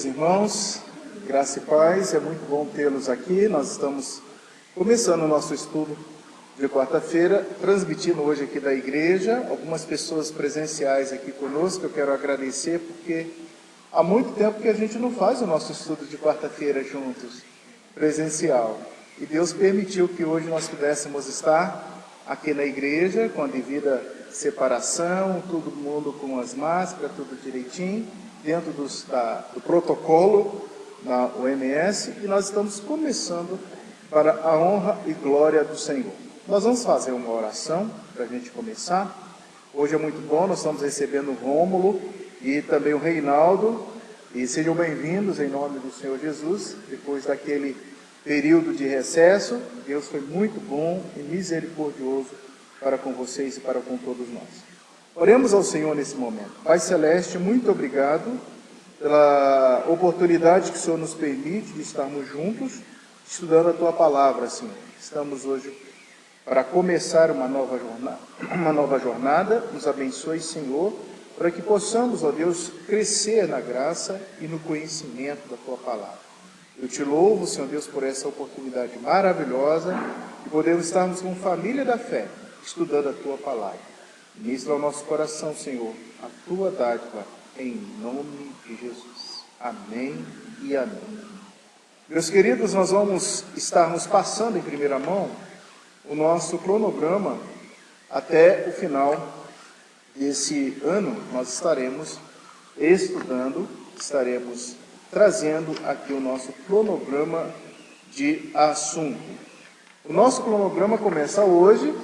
meus irmãos, graça e paz, é muito bom tê-los aqui. Nós estamos começando o nosso estudo de quarta-feira, transmitindo hoje aqui da igreja, algumas pessoas presenciais aqui conosco. Eu quero agradecer porque há muito tempo que a gente não faz o nosso estudo de quarta-feira juntos, presencial. E Deus permitiu que hoje nós pudéssemos estar aqui na igreja, com a devida separação, todo mundo com as máscaras, tudo direitinho, dentro do protocolo da OMS, e nós estamos começando para a honra e glória do Senhor. Nós vamos fazer uma oração para a gente começar. Hoje é muito bom, nós estamos recebendo o Rômulo e também o Reinaldo, e sejam bem-vindos em nome do Senhor Jesus. Depois daquele período de recesso, Deus foi muito bom e misericordioso para com vocês e para com todos nós. Oremos ao Senhor nesse momento. Pai Celeste, muito obrigado pela oportunidade que o Senhor nos permite de estarmos juntos, estudando a Tua Palavra, Senhor. Estamos hoje para começar uma nova jornada. Nos abençoe, Senhor, para que possamos, ó Deus, crescer na graça e no conhecimento da Tua Palavra. Eu te louvo, Senhor Deus, por essa oportunidade maravilhosa de podermos estarmos com família da fé, estudando a Tua Palavra. Ministra ao nosso coração, Senhor, a Tua dádiva, em nome de Jesus. Amém e amém. Meus queridos, nós vamos estarmos passando em primeira mão o nosso cronograma até o final desse ano. Nós estaremos estudando, estaremos trazendo aqui o nosso cronograma de assunto. O nosso cronograma começa hoje,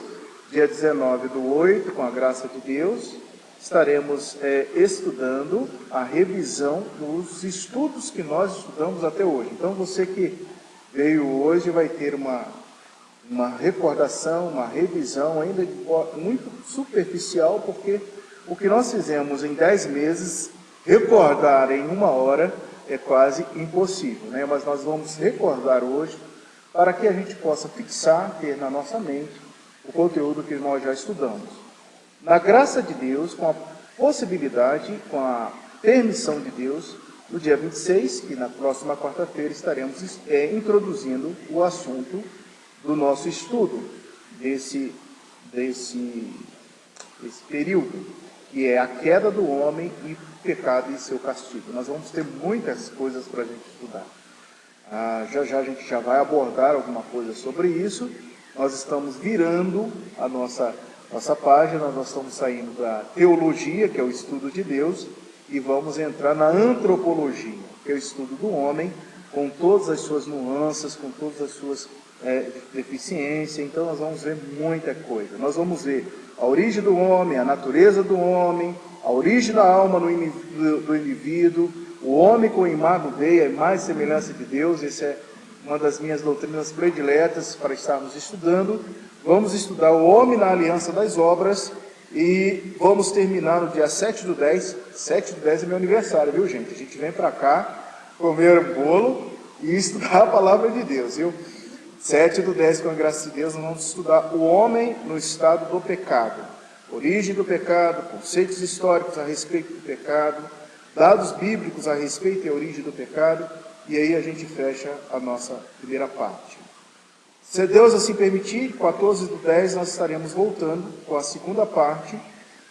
dia 19/8, com a graça de Deus. Estaremos estudando a revisão dos estudos que nós estudamos até hoje. Então, você que veio hoje vai ter uma recordação, uma revisão ainda muito superficial, porque o que nós fizemos em 10 meses, recordar em 1 hora é quase impossível, né? Mas nós vamos recordar hoje para que a gente possa fixar, ter na nossa mente o conteúdo que nós já estudamos. Na graça de Deus, com a possibilidade, com a permissão de Deus, no dia 26, que na próxima quarta-feira estaremos introduzindo o assunto do nosso estudo desse período, que é a queda do homem e o pecado e seu castigo. Nós vamos ter muitas coisas para a gente estudar. Já a gente já vai abordar alguma coisa sobre isso. Nós estamos virando a nossa página, nós estamos saindo da teologia, que é o estudo de Deus, e vamos entrar na antropologia, que é o estudo do homem, com todas as suas nuances, com todas as suas deficiências. Então nós vamos ver muita coisa. Nós vamos ver a origem do homem, a natureza do homem, a origem da alma do indivíduo, o homem com imago Dei, a imagem e semelhança de Deus. Esse é uma das minhas doutrinas prediletas para estarmos estudando. Vamos estudar o homem na aliança das obras e vamos terminar no dia 7/10. 7/10 é meu aniversário, viu, gente? A gente vem para cá comer um bolo e estudar a palavra de Deus, viu? 7/10, com a graça de Deus, nós vamos estudar o homem no estado do pecado. Origem do pecado, conceitos históricos a respeito do pecado, dados bíblicos a respeito e a origem do pecado. E aí a gente fecha a nossa primeira parte. Se Deus assim permitir, 14/10 nós estaremos voltando com a segunda parte,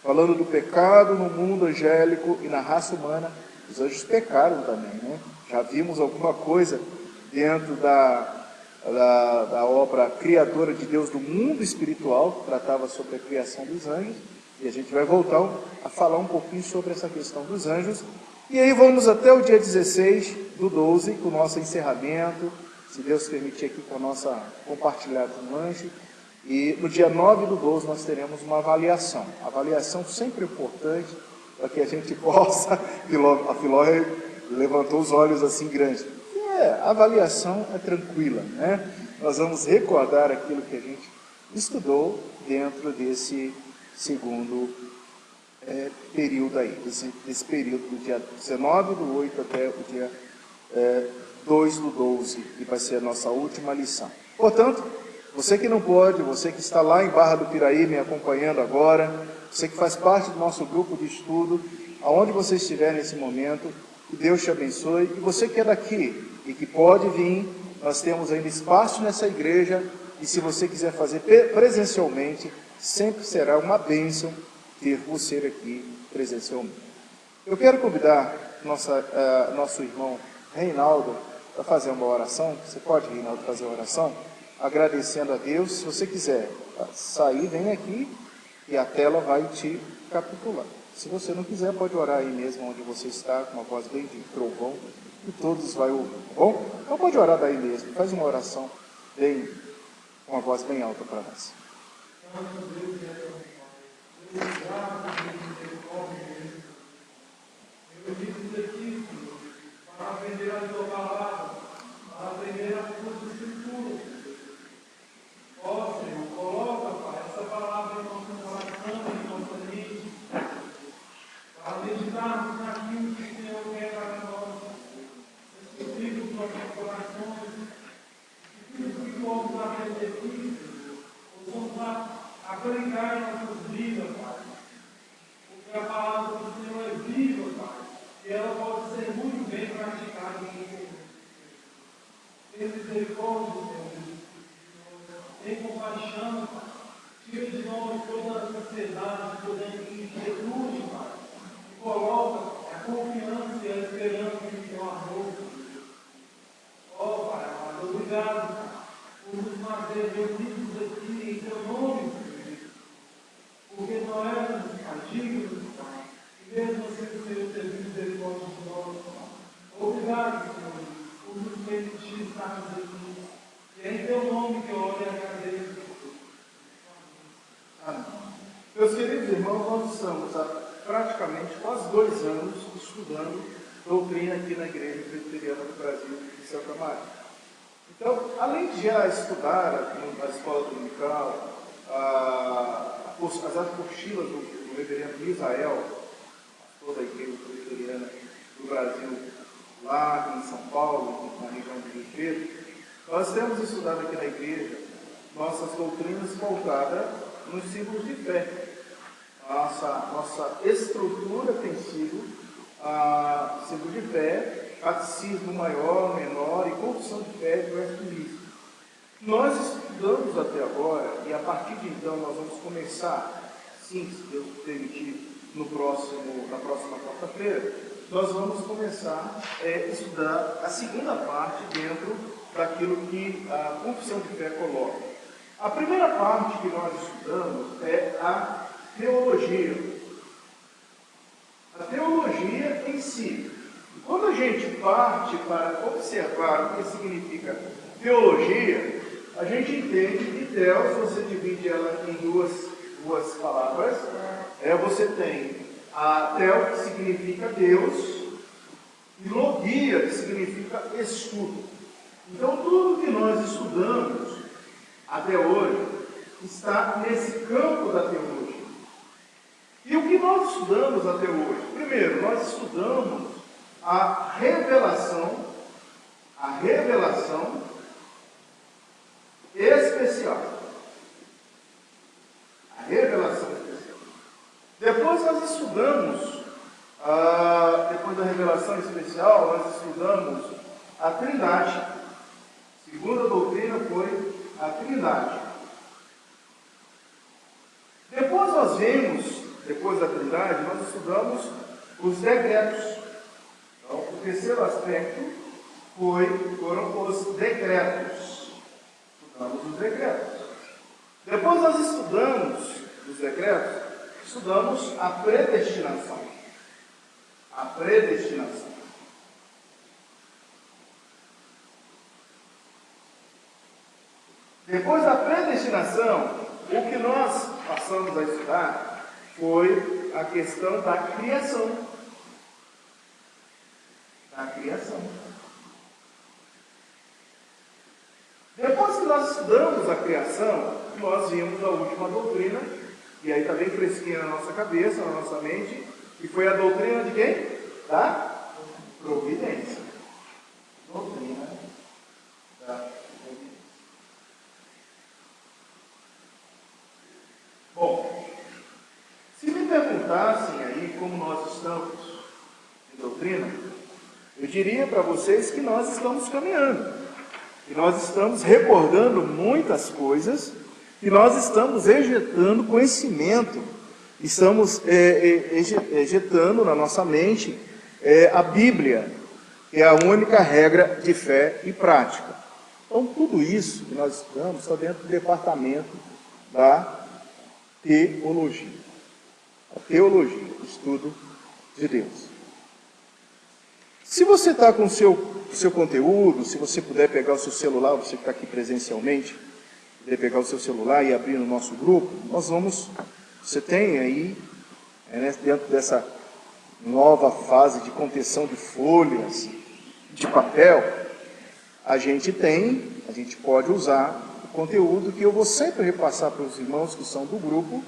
falando do pecado no mundo angélico e na raça humana. Os anjos pecaram também, né? Já vimos alguma coisa dentro da obra criadora de Deus do mundo espiritual, que tratava sobre a criação dos anjos. E a gente vai voltar a falar um pouquinho sobre essa questão dos anjos. E aí vamos até o dia 16/12, com o nosso encerramento, se Deus permitir, aqui com a nossa compartilhada do lanche. E no dia 9/12 nós teremos uma avaliação. Avaliação sempre importante, para que a gente possa... A Filó levantou os olhos assim grandes. A avaliação é tranquila, né? Nós vamos recordar aquilo que a gente estudou dentro desse segundo período aí, desse período do dia 19/8 até o dia 2/12, que vai ser a nossa última lição. Portanto, você que não pode, você que está lá em Barra do Piraí me acompanhando agora, você que faz parte do nosso grupo de estudo, aonde você estiver nesse momento, Que Deus te abençoe. E você que é daqui e que pode vir, nós temos ainda espaço nessa igreja. E se você quiser fazer presencialmente, sempre será uma bênção ter você aqui presencialmente. Eu quero convidar nosso irmão Reinaldo para fazer uma oração. Você pode, Reinaldo, fazer uma oração? Agradecendo a Deus. Se você quiser sair, vem aqui e a tela vai te capitular. Se você não quiser, pode orar aí mesmo onde você está, com uma voz bem de trovão, e todos vai ouvir, tá bom? Então pode orar daí mesmo, faz uma oração bem, com uma voz bem alta para nós. Eu disse aqui, para aprender a tua palavra, para aprender a tua escritura. Ó Senhor, coloca, Pai, essa palavra em nosso coração, em nossa mente, para meditarmos naquilo que o Senhor quer para nós, escrever os nossos corações, e tudo que possamos aprender aqui, possamos aplicar em nossas vidas, Pai. Porque a palavra do Senhor é viva, Pai, e ela pode ser muito bem praticada em você. Tem misericórdia, Senhor. Tem compaixão, Pai. Tira de nós toda a ansiedade, toda a inquietude, Pai. E coloca a confiança e a esperança em teu amor. Ó, Pai amado, obrigado, Pai, por nos fazer reunidos aqui em teu nome, Senhor. Porque não éramos dignos, Pai. E mesmo assim o Senhor teve misericórdia de nós, Pai. Obrigado, Senhor, por nos permitir estarmos aqui. E é em teu nome que eu oro e agradeço. Amém. Meus queridos irmãos, nós estamos há praticamente quase 2 anos estudando doutrina aqui na Igreja Presbiteriana do Brasil de Santa Maria. Então, além de já estudar na escola dominical, as apostilas do reverendo Misael, pastor da Igreja Presbiteriana do Brasil, lá em São Paulo, na região de Rio Preto, nós temos estudado aqui na igreja nossas doutrinas voltadas nos símbolos de fé. Nossa estrutura tem sido símbolo de fé, catecismo maior, menor e confissão de fé e verso místico. Nós estudamos até agora e a partir de então nós vamos começar, sim, se Deus permitir, na próxima quarta-feira, nós vamos começar a estudar a segunda parte dentro daquilo que a confissão de fé coloca. A primeira parte que nós estudamos é a teologia. A teologia em si. E quando a gente parte para observar o que significa teologia, a gente entende que Deus, você divide ela em duas palavras. Você tem a Theo, que significa Deus, e Logia, que significa estudo. Então, tudo que nós estudamos até hoje está nesse campo da teologia. E o que nós estudamos até hoje? Primeiro, nós estudamos a revelação especial. A revelação especial. Depois nós estudamos, depois da revelação especial, nós estudamos a Trindade. A segunda doutrina foi a Trindade. Depois nós vimos, depois da Trindade, nós estudamos os decretos. Então, o terceiro aspecto foram os decretos. Estudamos os decretos. Depois nós estudamos os decretos, estudamos a predestinação. A predestinação. Depois da predestinação, o que nós passamos a estudar foi a questão da criação. Da criação. Depois que nós estudamos a criação, nós vimos a última doutrina, e aí está bem fresquinha na nossa cabeça, na nossa mente, que foi a doutrina de quem? Da providência. Doutrina da providência. Bom, se me perguntassem aí como nós estamos em doutrina, Eu diria para vocês que nós estamos caminhando, que nós estamos recordando muitas coisas, que nós estamos ejetando conhecimento, estamos ejetando na nossa mente a Bíblia, que é a única regra de fé e prática. Então, tudo isso que nós estamos está dentro do departamento da teologia. A teologia, o estudo de Deus. Se você está com o seu conteúdo, se você puder pegar o seu celular, você que está aqui presencialmente, puder pegar o seu celular e abrir no nosso grupo, você tem aí, dentro dessa nova fase de contenção de folhas, de papel, a gente pode usar o conteúdo que eu vou sempre repassar para os irmãos que são do grupo,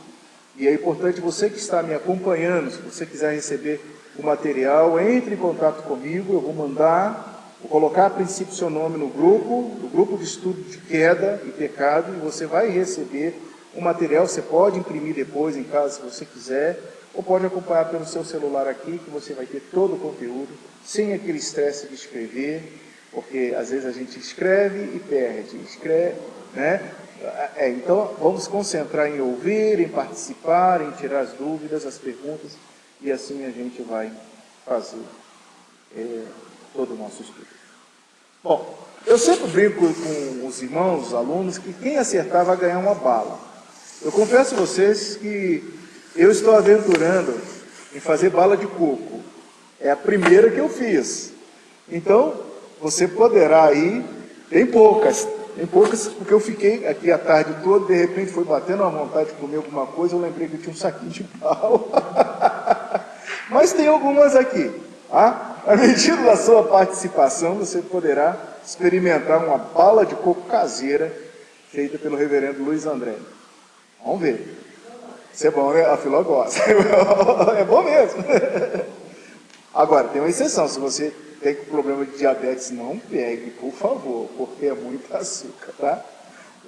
e é importante você que está me acompanhando, se você quiser receber o material, entre em contato comigo, eu vou colocar a princípio seu nome no grupo de estudo de queda e pecado, e você vai receber o material. Você pode imprimir depois em casa se você quiser, ou pode acompanhar pelo seu celular aqui, que você vai ter todo o conteúdo, sem aquele estresse de escrever, porque às vezes a gente escreve e perde, né? Então vamos concentrar em ouvir, em participar, em tirar as dúvidas, as perguntas, e assim a gente vai fazer todo o nosso estudo. Bom, eu sempre brinco com os irmãos, os alunos, que quem acertar vai ganhar uma bala. Eu confesso a vocês que eu estou aventurando em fazer bala de coco. É a primeira que eu fiz. Então, você poderá aí, tem poucas, porque eu fiquei aqui a tarde toda, de repente foi batendo uma vontade de comer alguma coisa, eu lembrei que eu tinha um saquinho de pau. Mas tem algumas aqui. À medida da sua participação, você poderá experimentar uma bala de coco caseira, feita pelo reverendo Luiz André. Vamos ver. Isso é bom, né? A Filó gosta. É bom mesmo. Agora, tem uma exceção. Se você tem problema de diabetes, não pegue, por favor, porque é muito açúcar, tá?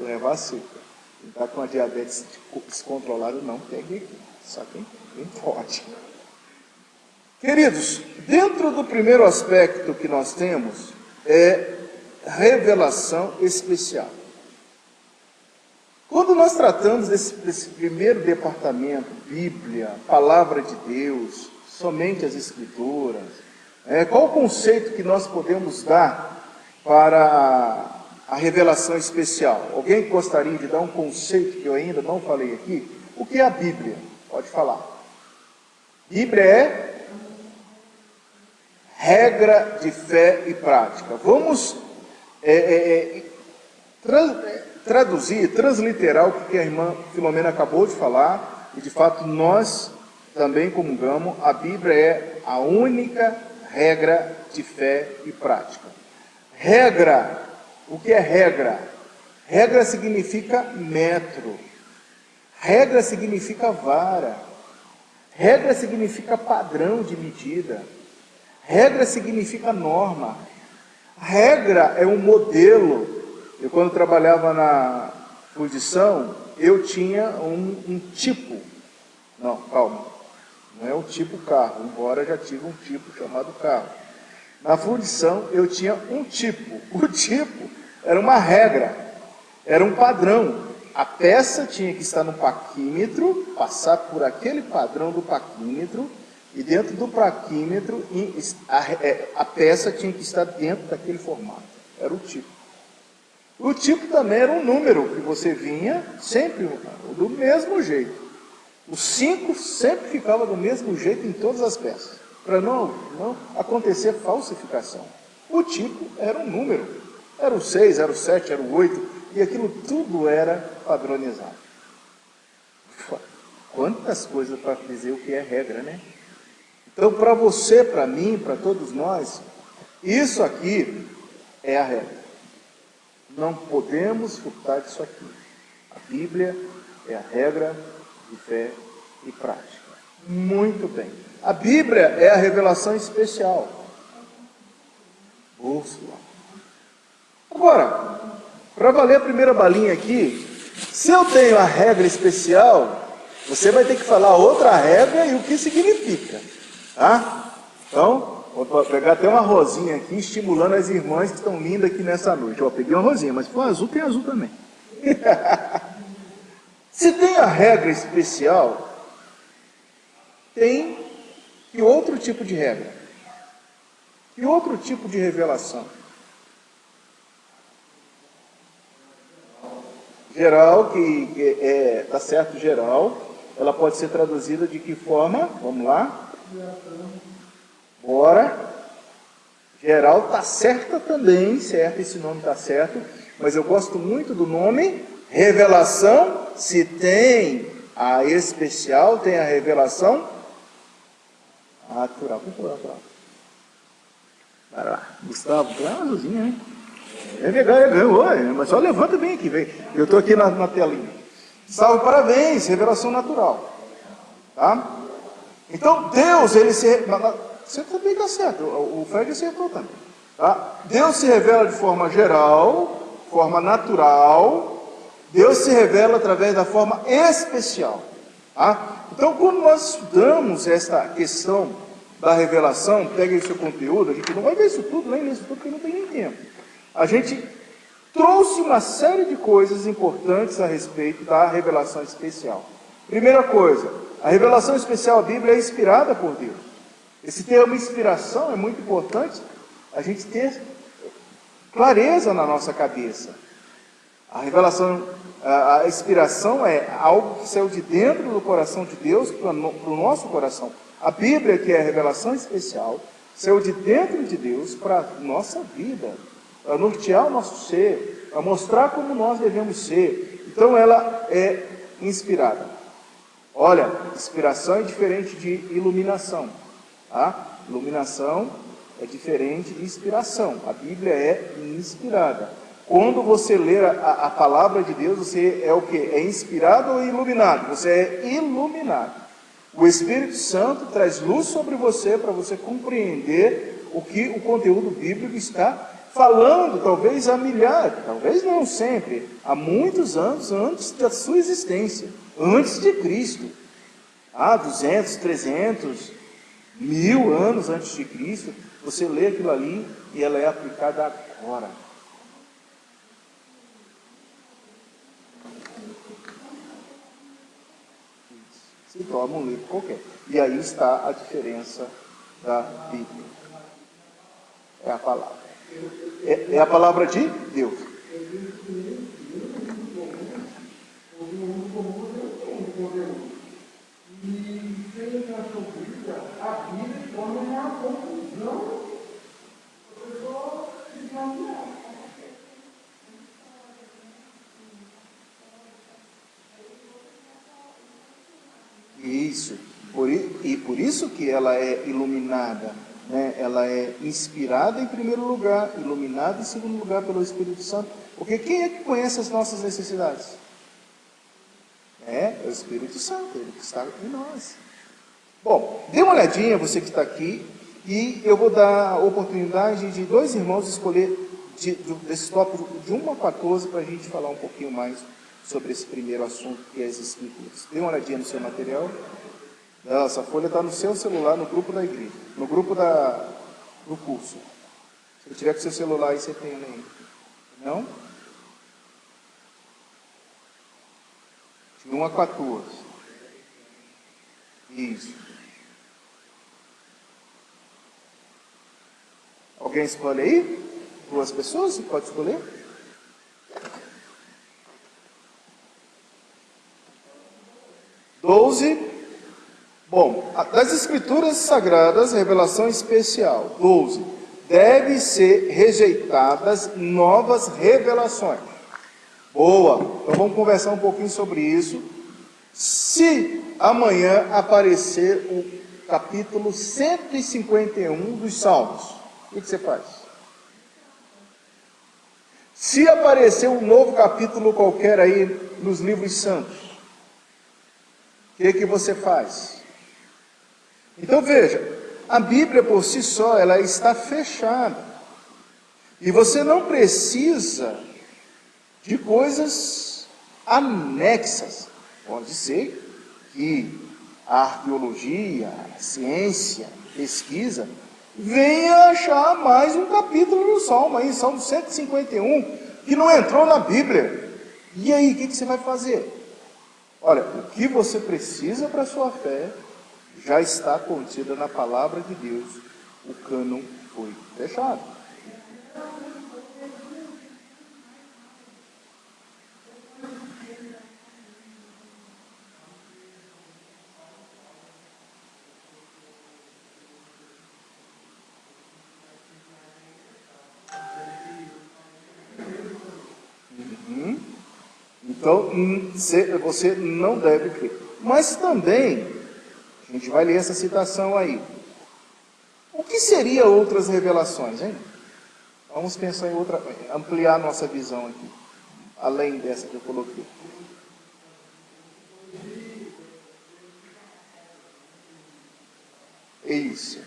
Leva açúcar. Quem está com a diabetes descontrolada, não pegue, só quem pode. Queridos, dentro do primeiro aspecto que nós temos é revelação especial. Quando nós tratamos desse primeiro departamento, Bíblia, Palavra de Deus, somente as Escrituras, qual o conceito que nós podemos dar para a revelação especial? Alguém gostaria de dar um conceito que eu ainda não falei aqui? O que é a Bíblia? Pode falar. Bíblia é regra de fé e prática. Vamos transliterar o que a irmã Filomena acabou de falar, e de fato nós também comungamos. A Bíblia é a única regra de fé e prática. Regra, o que é regra? Regra significa metro, regra significa vara, regra significa padrão de medida, regra significa norma, regra é um modelo. Eu, quando trabalhava na fundição, eu tinha um tipo, não é um tipo carro, embora já tive um tipo chamado carro. Na fundição, eu tinha um tipo. O tipo era uma regra, era um padrão. A peça tinha que estar no paquímetro, passar por aquele padrão do paquímetro, e dentro do paquímetro, a peça tinha que estar dentro daquele formato. Era o tipo. O tipo também era um número que você vinha sempre do mesmo jeito. O 5 sempre ficava do mesmo jeito em todas as peças, para não acontecer falsificação. O tipo era um número. Era o 6, era o 7, era o 8, e aquilo tudo era padronizado. Quantas coisas para dizer o que é regra, né? Então, para você, para mim, para todos nós, isso aqui é a regra. Não podemos furtar disso aqui. A Bíblia é a regra de fé e prática. Muito bem. A Bíblia é a revelação especial. Bússola. Agora, para valer a primeira balinha aqui, se eu tenho a regra especial, você vai ter que falar outra regra e o que significa. Tá? Então, Vou pegar até uma rosinha aqui, estimulando as irmãs que estão lindas aqui nessa noite. Ó, peguei uma rosinha, mas se for azul, tem azul também. Se tem a regra especial, tem que outro tipo de regra, que outro tipo de revelação. Geral, que tá certo, geral, ela pode ser traduzida de que forma? Vamos lá. Bora. Geral tá certa também, certo, esse nome tá certo, mas eu gosto muito do nome revelação. Se tem a especial, tem a revelação natural. Vai lá, Gustavo, tu é uma azulzinha, hein? Ganhou, mas só levanta bem aqui, vem. Eu estou aqui na telinha. Salve, parabéns, revelação natural. Tá? Então, Deus, ele se... Você também está certo, o Fred acertou também. Tá? Deus se revela de forma geral, forma natural. Deus se revela através da forma especial. Tá? Então, quando nós estudamos esta questão da revelação, pega esse conteúdo, a gente não vai ver isso tudo, nem ler isso tudo, porque não tem nem tempo. A gente trouxe uma série de coisas importantes a respeito da revelação especial. Primeira coisa, a revelação especial, a Bíblia é inspirada por Deus. Esse termo inspiração é muito importante a gente ter clareza na nossa cabeça. A revelação, a inspiração é algo que saiu de dentro do coração de Deus para o nosso coração. A Bíblia, que é a revelação especial, saiu de dentro de Deus para a nossa vida, para nortear o nosso ser, para mostrar como nós devemos ser. Então ela é inspirada. Olha, inspiração é diferente de iluminação. Tá? Iluminação é diferente de inspiração. A Bíblia é inspirada. Quando você lê a palavra de Deus, você é o quê? É inspirado ou iluminado? Você é iluminado. O Espírito Santo traz luz sobre você para você compreender o que o conteúdo bíblico está falando, talvez há milhares, talvez não sempre, há muitos anos antes da sua existência, antes de Cristo. 200, 300, 1000 anos antes de Cristo, você lê aquilo ali e ela é aplicada agora. Se torna um livro qualquer. E aí está a diferença da Bíblia. É a palavra. É a palavra de Deus. Isso. E por isso que ela é iluminada. Né? Ela é inspirada em primeiro lugar, iluminada em segundo lugar pelo Espírito Santo. Porque quem é que conhece as nossas necessidades? É o Espírito Santo, ele que está em nós. Bom, dê uma olhadinha, você que está aqui, e eu vou dar a oportunidade de dois irmãos escolher desse tópico de 1 a 14 para a gente falar um pouquinho mais sobre esse primeiro assunto que é as Escrituras. Dê uma olhadinha no seu material. Essa folha está no seu celular, no grupo da igreja, no grupo do curso. Se eu tiver com seu celular aí, você tem aí. Não? De 1 a 14. Isso. Alguém escolhe aí? 2 pessoas? Pode escolher? Bom, das Escrituras Sagradas, revelação especial. 12. Deve ser rejeitadas novas revelações. Boa. Então vamos conversar um pouquinho sobre isso. Se amanhã aparecer o capítulo 151 dos Salmos, o que você faz? Se aparecer um novo capítulo qualquer aí nos livros santos, o que você faz? Então veja, a Bíblia por si só, ela está fechada. E você não precisa de coisas anexas. Pode ser que a arqueologia, a ciência, a pesquisa, venha achar mais um capítulo do Salmo, aí, Salmo 151, que não entrou na Bíblia. E aí, o que você vai fazer? Olha, o que você precisa para a sua fé já está contido na palavra de Deus. O cânon foi fechado. Então, você não deve crer. Mas também, a gente vai ler essa citação aí. O que seria outras revelações, hein? Vamos pensar em outra, ampliar nossa visão aqui, além dessa que eu coloquei. Isso.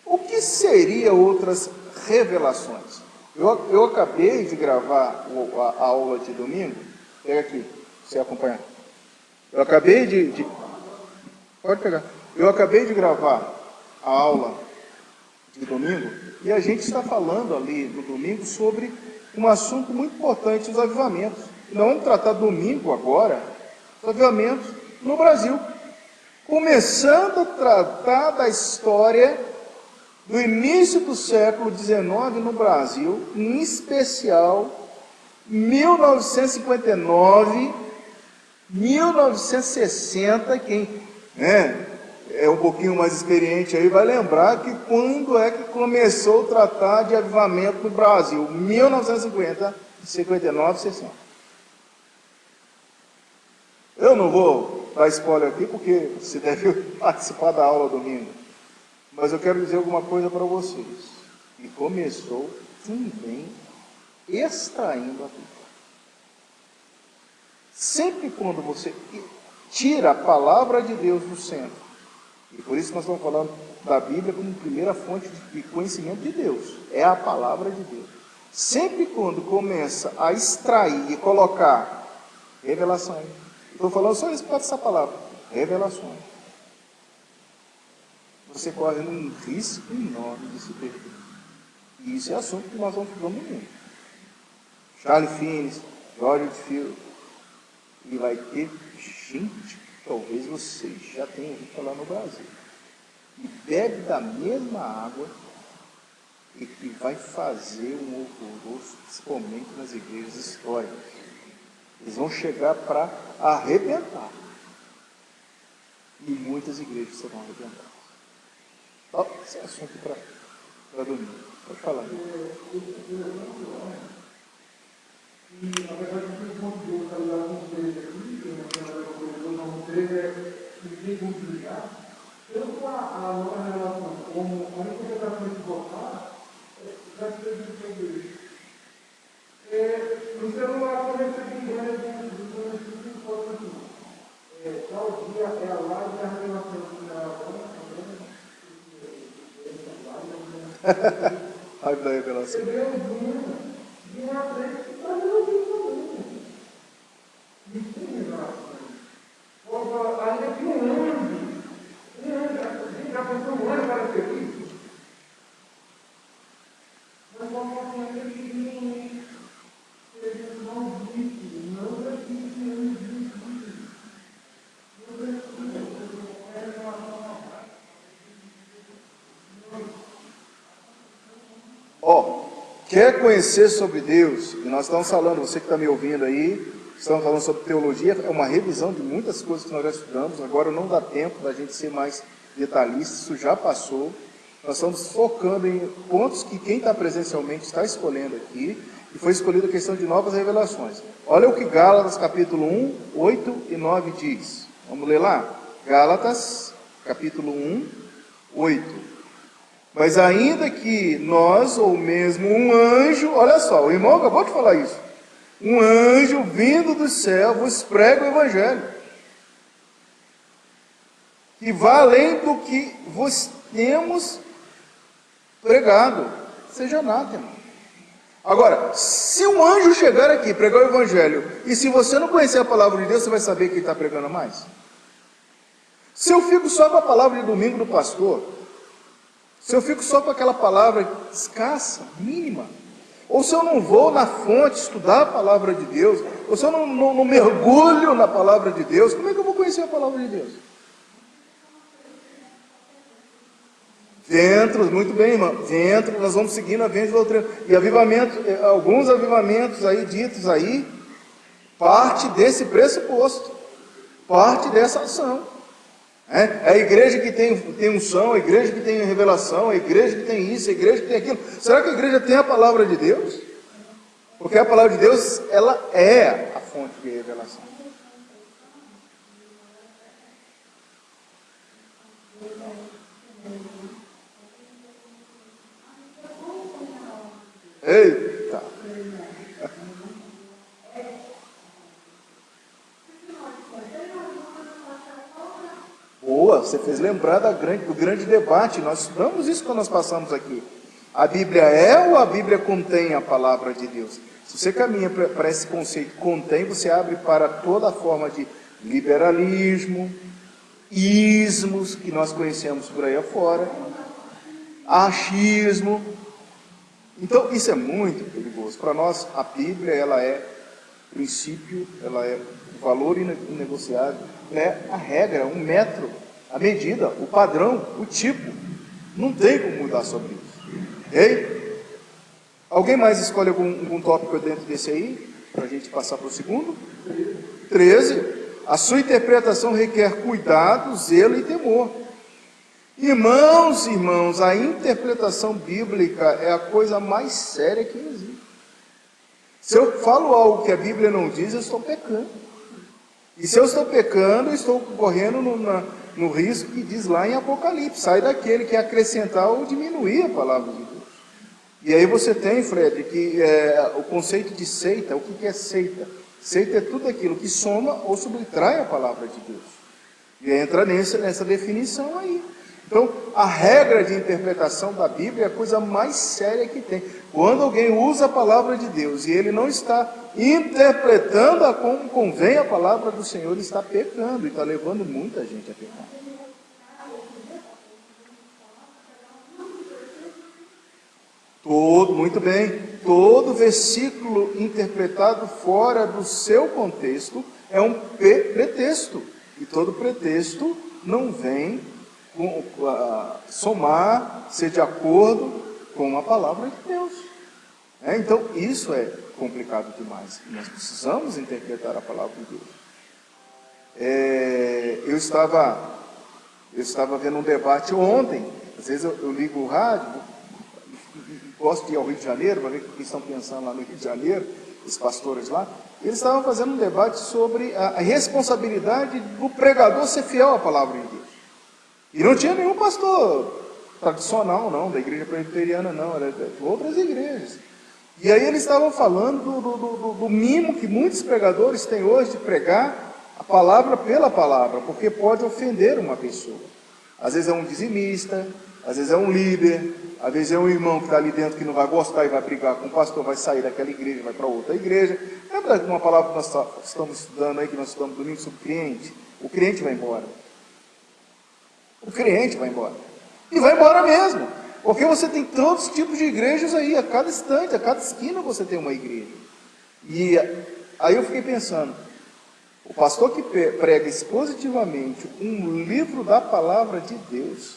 O que seria outras revelações? Eu acabei de gravar a aula de domingo. Pega aqui, você acompanhar. Eu acabei Pode pegar. Eu acabei de gravar a aula de domingo e a gente está falando ali no domingo sobre um assunto muito importante, os avivamentos. Nós vamos tratar domingo agora, os avivamentos no Brasil. Começando a tratar da história do início do século XIX no Brasil, em especial 1959, 1960, quem é um pouquinho mais experiente aí vai lembrar que quando é que começou o tratar de avivamento no Brasil, 1950, 59, 60. Eu não vou dar spoiler aqui porque você deve participar da aula domingo. Mas eu quero dizer alguma coisa para vocês. E começou também extraindo a Bíblia. Sempre quando você tira a palavra de Deus do centro, e por isso nós estamos falando da Bíblia como primeira fonte de conhecimento de Deus, é a palavra de Deus. Sempre quando começa a extrair e colocar revelações, estou falando só isso para essa palavra, revelações, você corre um risco enorme de se perder. E isso é assunto que nós vamos falar muito. Charles Finney, George Whitefield, e vai ter gente, talvez vocês já tenham ouvido falar no Brasil, e bebe da mesma água e que vai fazer um alvoroço, principalmente nas igrejas históricas. Eles vão chegar para arrebentar. E muitas igrejas serão arrebentadas. Então, esse é assunto para domingo. Pode falar. E, na verdade, o que o ponto de Deus está lá com vocês aqui, que não teve, é desligar, tanto a nova relação como a interpretação equivocada, já se fez sobre isso. No celular, quando eu recebi ideia do Espírito Santo aqui, tal dia é a live da revelação que Live da revelação. E uma frente que está resolvendo também. E tem revelação. Ainda que um anjo, já pensou um anjo para ser isso? Mas uma coisa ainda que ele não disse, não disse, não disse. Quer conhecer sobre Deus? E nós estamos falando, você que está me ouvindo aí, estamos falando sobre teologia, é uma revisão de muitas coisas que nós já estudamos, agora não dá tempo da gente ser mais detalhista, isso já passou. Nós estamos focando em pontos que quem está presencialmente está escolhendo aqui, e foi escolhida a questão de novas revelações. Olha o que Gálatas capítulo 1, 8 e 9 diz. Vamos ler lá? Gálatas capítulo 1, 8. Mas ainda que nós, ou mesmo um anjo, olha só, o irmão acabou de falar isso, um anjo vindo do céu vos prega o Evangelho, que vá além do que vos temos pregado, seja anátema. Agora, se um anjo chegar aqui, pregar o evangelho, e se você não conhecer a palavra de Deus, você vai saber que ele está pregando mais? Se eu fico só com a palavra de domingo do pastor, se eu fico só com aquela palavra escassa, mínima, ou se eu não vou na fonte estudar a palavra de Deus, ou se eu não mergulho na palavra de Deus, como é que eu vou conhecer a palavra de Deus? Dentro, muito bem, irmão, dentro, nós vamos seguindo a venda de doutrina. E avivamento, alguns avivamentos aí ditos aí, parte desse pressuposto, parte dessa ação. É a igreja que tem unção, a igreja que tem revelação, a igreja que tem isso, a igreja que tem aquilo. Será que a igreja tem a palavra de Deus? Porque a palavra de Deus, ela é a fonte de revelação. Eita! Boa, você fez lembrar do grande debate. Nós estudamos isso quando nós passamos aqui. A Bíblia é ou a Bíblia contém a palavra de Deus? Se você caminha para esse conceito contém, você abre para toda forma de liberalismo, ismos, que nós conhecemos por aí afora, achismo. Então, isso é muito perigoso. Para nós, a Bíblia, ela é princípio, ela é valor inegociável, é a regra, um metro, a medida, o padrão, o tipo. Não tem como mudar sobre isso. Ok? Alguém mais escolhe algum tópico dentro desse aí, para a gente passar para o segundo? 13. A sua interpretação requer cuidado, zelo e temor. Irmãos, a interpretação bíblica é a coisa mais séria que existe. Se eu falo algo que a Bíblia não diz, eu estou pecando. E se eu estou pecando, eu estou correndo no risco que diz lá em Apocalipse, sai daquele que é acrescentar ou diminuir a palavra de Deus. E aí você tem, Fred, que o conceito de seita. O que é seita? Seita é tudo aquilo que soma ou subtrai a palavra de Deus. E entra nessa definição aí. Então, a regra de interpretação da Bíblia é a coisa mais séria que tem. Quando alguém usa a palavra de Deus e ele não está interpretando como convém a palavra do Senhor, ele está pecando e está levando muita gente a pecar. Muito bem, todo versículo interpretado fora do seu contexto é um pretexto. E todo pretexto não vem somar, ser de acordo com a palavra de Deus. Então, isso é complicado demais. Nós precisamos interpretar a palavra de Deus. Eu estava vendo um debate ontem. Às vezes eu ligo o rádio, gosto de ir ao Rio de Janeiro, para ver o que estão pensando lá no Rio de Janeiro, os pastores lá. Eles estavam fazendo um debate sobre a responsabilidade do pregador ser fiel à palavra de Deus. E não tinha nenhum pastor tradicional, não, da igreja presbiteriana, não, era de outras igrejas. E aí eles estavam falando do mimo que muitos pregadores têm hoje de pregar a palavra pela palavra, porque pode ofender uma pessoa. Às vezes é um dizimista, às vezes é um líder, às vezes é um irmão que está ali dentro que não vai gostar e vai brigar com o pastor, vai sair daquela igreja, vai para outra igreja. Lembra de uma palavra que nós estamos estudando aí, que nós estudamos domingo sobre cliente? O cliente vai embora. O cliente vai embora. E vai embora mesmo. Porque você tem todos os tipos de igrejas aí, a cada instante, a cada esquina você tem uma igreja. E aí eu fiquei pensando, o pastor que prega expositivamente um livro da palavra de Deus,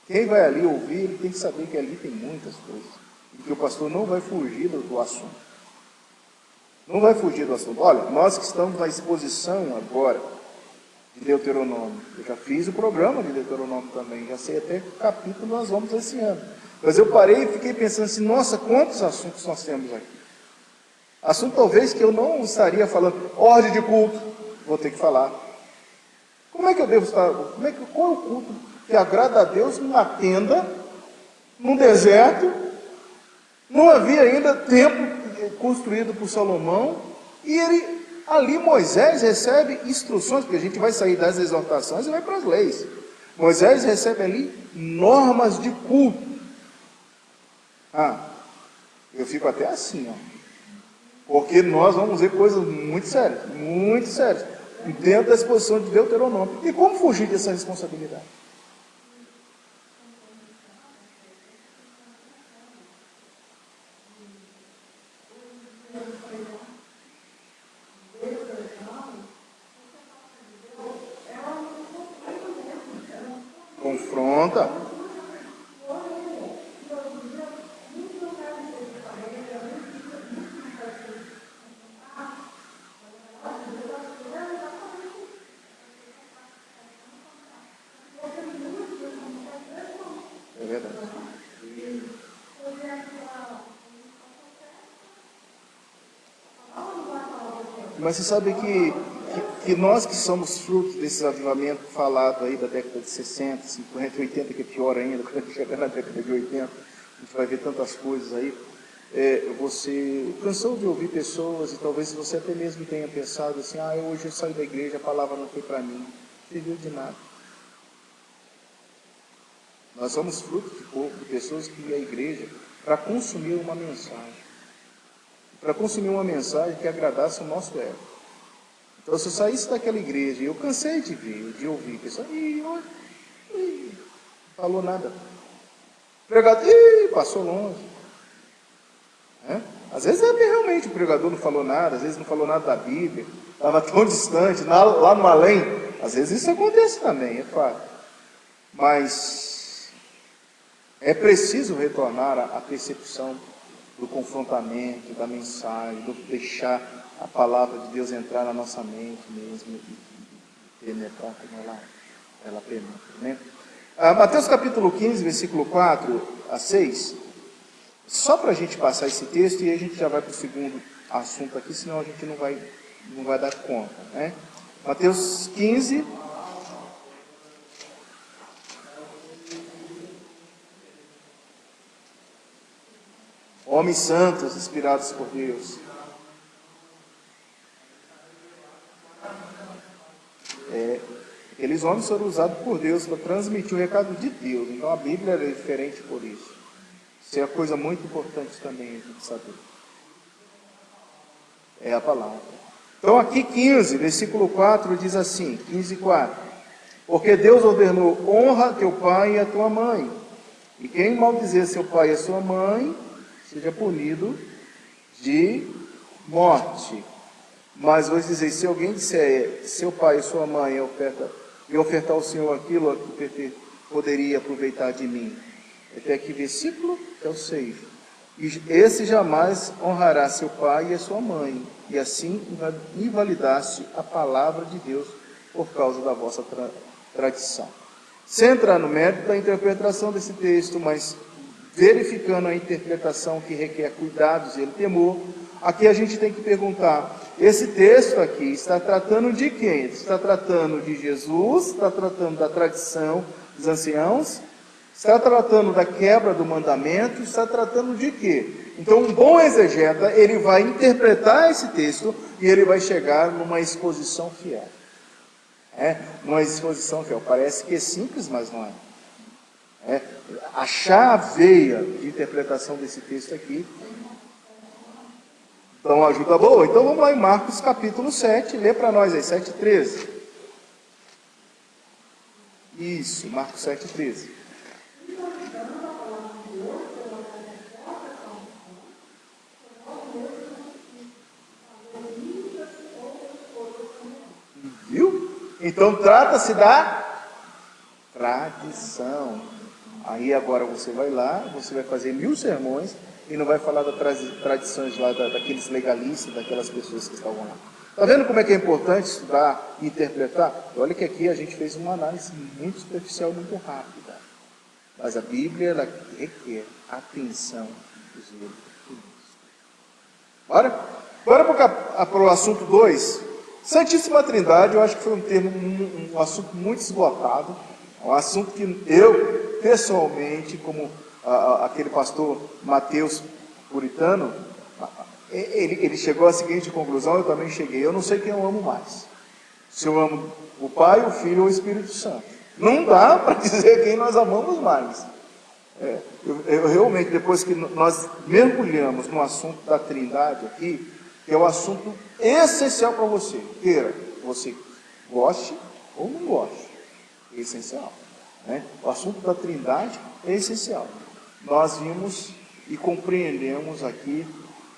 quem vai ali ouvir, ele tem que saber que ali tem muitas coisas. E que o pastor não vai fugir do assunto. Não vai fugir do assunto. Olha, nós que estamos na exposição agora de Deuteronômio, eu já fiz o programa de Deuteronômio também, já sei até que capítulo nós vamos esse ano. Mas eu parei e fiquei pensando assim, nossa, quantos assuntos nós temos aqui. Assunto talvez que eu não estaria falando, ordem de culto, vou ter que falar. Como é que eu devo estar, qual é o culto que agrada a Deus numa tenda, num deserto, não havia ainda templo construído por Salomão, e ali Moisés recebe instruções, porque a gente vai sair das exortações e vai para as leis. Moisés recebe ali normas de culto. Eu fico até assim, ó. Porque nós vamos ver coisas muito sérias, dentro da exposição de Deuteronômio. E como fugir dessa responsabilidade? Confronta. É verdade. Mas você sabe que nós que somos frutos desse avivamento falado aí da década de 60, 50, 80, que é pior ainda, quando chegar na década de 80, a gente vai ver tantas coisas aí. Você cansou de ouvir pessoas, e talvez você até mesmo tenha pensado assim, hoje eu saí da igreja, a palavra não foi para mim. Não serviu de nada. Nós somos fruto de pessoas que iam à igreja para consumir uma mensagem. Para consumir uma mensagem que agradasse o nosso ego. Então, se eu saísse daquela igreja, e eu cansei de ver, de ouvir, pessoal, não falou nada. O pregador, passou longe. Às vezes realmente o pregador não falou nada, às vezes não falou nada da Bíblia, estava tão distante, lá no além. Às vezes isso acontece também, é fato. Mas é preciso retornar à percepção do confrontamento, da mensagem, do deixar a palavra de Deus entrar na nossa mente mesmo e penetrar como ela penetra, né? Mateus capítulo 15, versículo 4 a 6, só para a gente passar esse texto e aí a gente já vai para o segundo assunto aqui, senão a gente não vai dar conta, né? Mateus 15, homens santos, inspirados por Deus. Aqueles homens foram usados por Deus para transmitir o recado de Deus. Então a Bíblia é diferente por isso. Isso é uma coisa muito importante também a gente saber. É a palavra. Então aqui 15, versículo 4 diz assim, 15:4. Porque Deus ordenou, honra teu pai e a tua mãe. E quem maldizer seu pai e a sua mãe, seja punido de morte. Mas vou dizer, se alguém disser seu pai e sua mãe ofertar ao Senhor aquilo que poderia aproveitar de mim. Até que versículo? É o 6. E esse jamais honrará seu pai e a sua mãe, e assim invalidar-se a palavra de Deus por causa da vossa tradição. Sem entrar no mérito da interpretação desse texto, mas verificando a interpretação que requer cuidados e temor, aqui a gente tem que perguntar, esse texto aqui está tratando de quem? Está tratando de Jesus? Está tratando da tradição dos anciãos? Está tratando da quebra do mandamento? Está tratando de quê? Então, um bom exegeta, ele vai interpretar esse texto e ele vai chegar numa exposição fiel. Uma exposição fiel. Parece que é simples, mas não é. Achar a veia de interpretação desse texto aqui dá uma ajuda boa. Então vamos lá em Marcos capítulo 7, lê para nós aí, 7:13. Isso, Marcos 7:13. Viu? Então trata-se da tradição. Aí agora você vai lá, você vai fazer 1000 sermões e não vai falar das tradições lá daqueles legalistas, daquelas pessoas que estavam lá. Está vendo como é que é importante estudar e interpretar? Olha que aqui a gente fez uma análise muito superficial, muito rápida. Mas a Bíblia, ela requer atenção dos outros. Bora para o assunto 2. Santíssima Trindade, eu acho que foi um assunto muito esgotado. Um assunto que eu, pessoalmente, como aquele pastor Mateus Puritano, ele chegou à seguinte conclusão, eu também cheguei, eu não sei quem eu amo mais. Se eu amo o Pai, o Filho ou o Espírito Santo. Não dá para dizer quem nós amamos mais. Eu realmente, depois que nós mergulhamos no assunto da Trindade aqui, que é o assunto essencial para você, queira você goste ou não goste, é essencial, né? O assunto da Trindade é essencial. Nós vimos e compreendemos aqui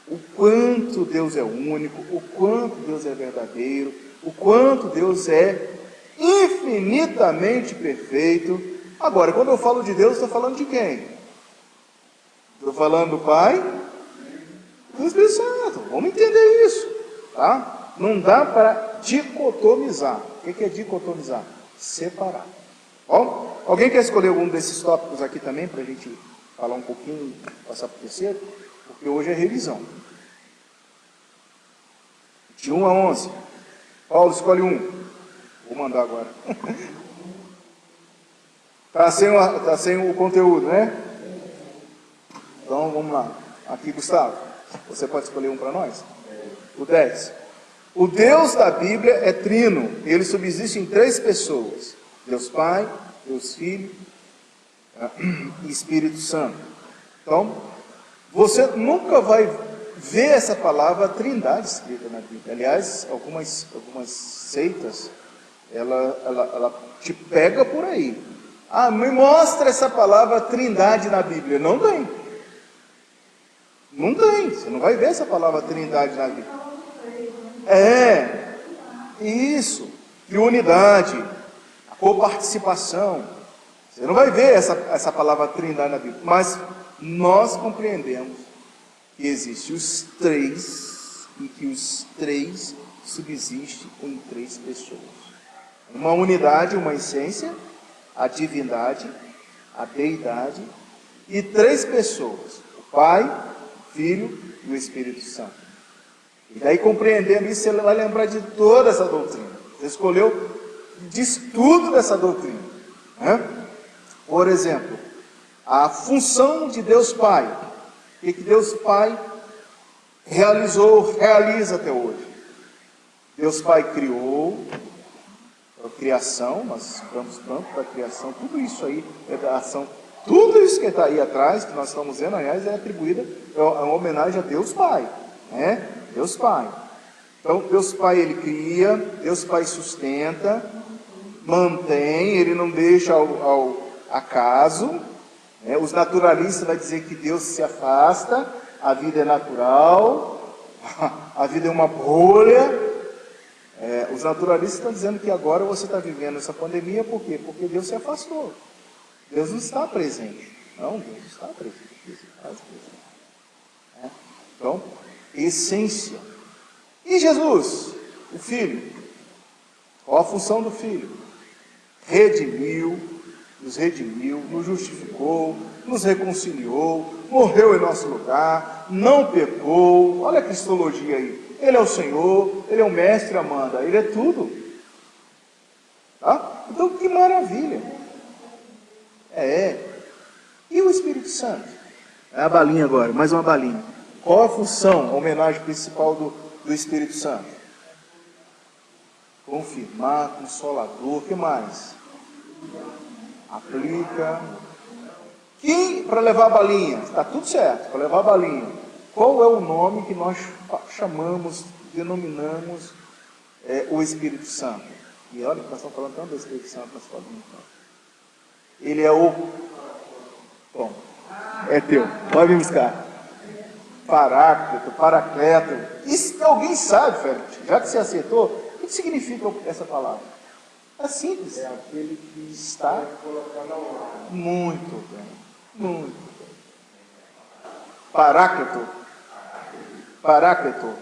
o quanto Deus é único, o quanto Deus é verdadeiro, o quanto Deus é infinitamente perfeito. Agora, quando eu falo de Deus, estou falando de quem? Estou falando do Pai, do Espírito Santo. Vamos entender isso, tá? Não dá para dicotomizar. O que é dicotomizar? Separar. Bom, alguém quer escolher algum desses tópicos aqui também, para a gente falar um pouquinho, passar para o terceiro? Porque hoje é revisão. De 1 a 11. Paulo, escolhe um. Vou mandar agora. Tá sem o conteúdo, né? Então, vamos lá. Aqui, Gustavo, você pode escolher um para nós? O 10. O Deus da Bíblia é trino. Ele subsiste em 3 pessoas. Deus Pai, Deus Filho e Espírito Santo. Então, você nunca vai ver essa palavra Trindade escrita na Bíblia. Aliás, algumas seitas, ela te pega por aí. Ah, me mostra essa palavra Trindade na Bíblia. Não tem. Não tem. Você não vai ver essa palavra Trindade na Bíblia. Isso. E unidade, a coparticipação. Você não vai ver essa palavra Trindade na Bíblia. Mas nós compreendemos que existem os 3 e que os 3 subsistem em 3 pessoas. Uma unidade, uma essência, a divindade, a deidade e 3 pessoas, o Pai, o Filho e o Espírito Santo. E daí, compreendendo isso, você vai lembrar de toda essa doutrina. Você escolheu, diz tudo dessa doutrina, né? Por exemplo, a função de Deus Pai. O que Deus Pai realiza até hoje? Deus Pai criou, a criação, nós estamos tanto da criação, tudo isso aí é da ação, tudo isso que está aí atrás, que nós estamos vendo, aliás, é atribuída, é uma homenagem a Deus Pai, né? Deus Pai. Então, Deus Pai, Ele cria, Deus Pai sustenta, mantém, Ele não deixa ao acaso, né? Os naturalistas vão dizer que Deus se afasta, a vida é natural, a vida é uma bolha. Os naturalistas estão dizendo que agora você está vivendo essa pandemia, por quê? Porque Deus se afastou. Deus não está presente. Não, Deus está presente. Deus está presente. Então, essência. E Jesus, o Filho? Qual a função do Filho? Nos redimiu, nos justificou, nos reconciliou, morreu em nosso lugar, não pecou. Olha a cristologia aí. Ele é o Senhor, Ele é o Mestre, Amanda, Ele é tudo. Tá? Então, que maravilha. E o Espírito Santo? É a balinha agora, mais uma balinha. Qual a função, a homenagem principal do Espírito Santo? Confirmar, consolador, o que mais? Aplica. Para levar a balinha, está tudo certo, para levar a balinha. Qual é o nome que nós chamamos, denominamos o Espírito Santo? E olha que nós estamos falando tanto do Espírito Santo nas balinhas. Ele é o... Bom, é teu, pode me buscar. Paráclito, paracleto. Isso alguém sabe, Félix? Já que você acertou, o que significa essa palavra? É simples. É aquele que está muito bem. Muito bem. Paráclito. Paráclito.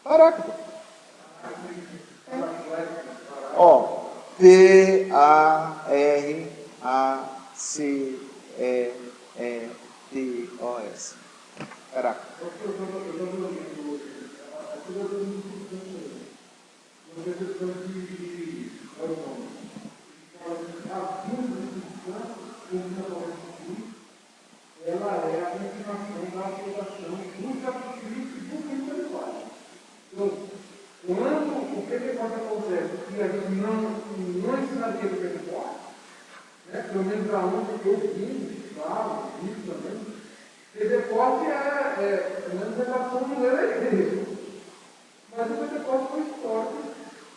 Paráclito. P-A-R-A-C-E-E-T-O-S. Paráclito. Ela é a continuação da aprovação do sacrifício do misericórdia. Então, o que pode acontecer? Que a gente não ensinaria do misericórdia, Pelo menos aonde eu vi, claro, vi também, Pentecoste pelo menos a relação não era a igreja. Mas o Pentecoste foi histórico.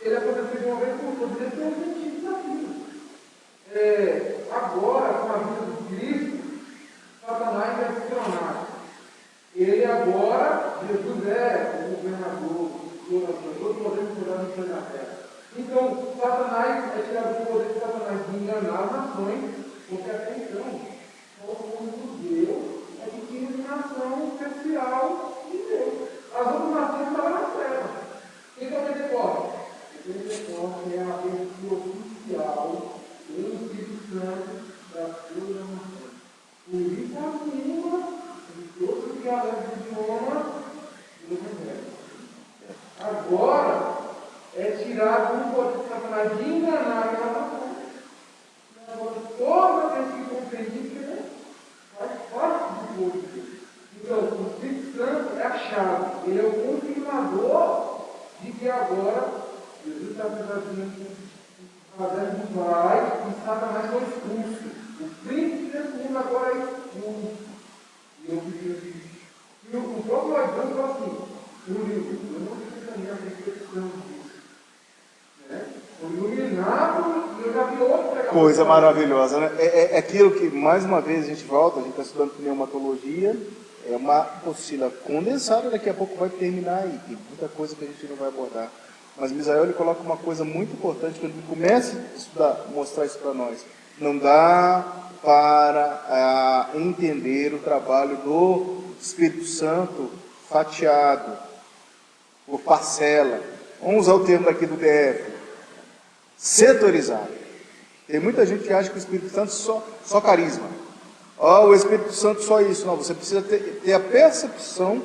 Ele aconteceu de uma vez por todas, ele tem um sentido da vida. Agora, com a vida de Cristo, Satanás é funcionário. Ele agora, Jesus é o governador, todos podemos cuidar do céu da terra. Então, Satanás é tirado do poder de Satanás de enganar as nações, porque até então, o povo judeu é que tinha iluminação especial de Deus. As outras nações estavam na terra. Então, o Pentecoste? O Pentecoste é a abertura oficial pelo Espírito Santo da toda a nação. Por isso, a língua de todos os dialetos de idioma do Evangelho. Agora, é tirado o poder de Satanás de enganar aquela nação. E agora, toda vez que compreende isso, faz parte do povo de Deus. Então, o Espírito Santo é a chave, ele é o confirmador de que agora Jesus está fazendo vai e Satanás foi expulso. O príncipe desse mundo agora é expulso. E eu preciso disso. E o próprio Adão falou assim, no livro, eu não preciso também a reflexão disso. Foi iluminado e eu já vi outra Coisa maravilhosa, né? É aquilo que, mais uma vez, a gente volta, a gente está estudando pneumatologia, é uma apostila condensada, daqui a pouco vai terminar aí, tem muita coisa que a gente não vai abordar. Mas Misael, ele coloca uma coisa muito importante, quando ele começa a estudar, mostrar isso para nós. Não dá para entender o trabalho do Espírito Santo fatiado, por parcela. Vamos usar o termo daqui do DF. Setorizado. Tem muita gente que acha que o Espírito Santo só carisma. O Espírito Santo só isso. Não, você precisa ter a percepção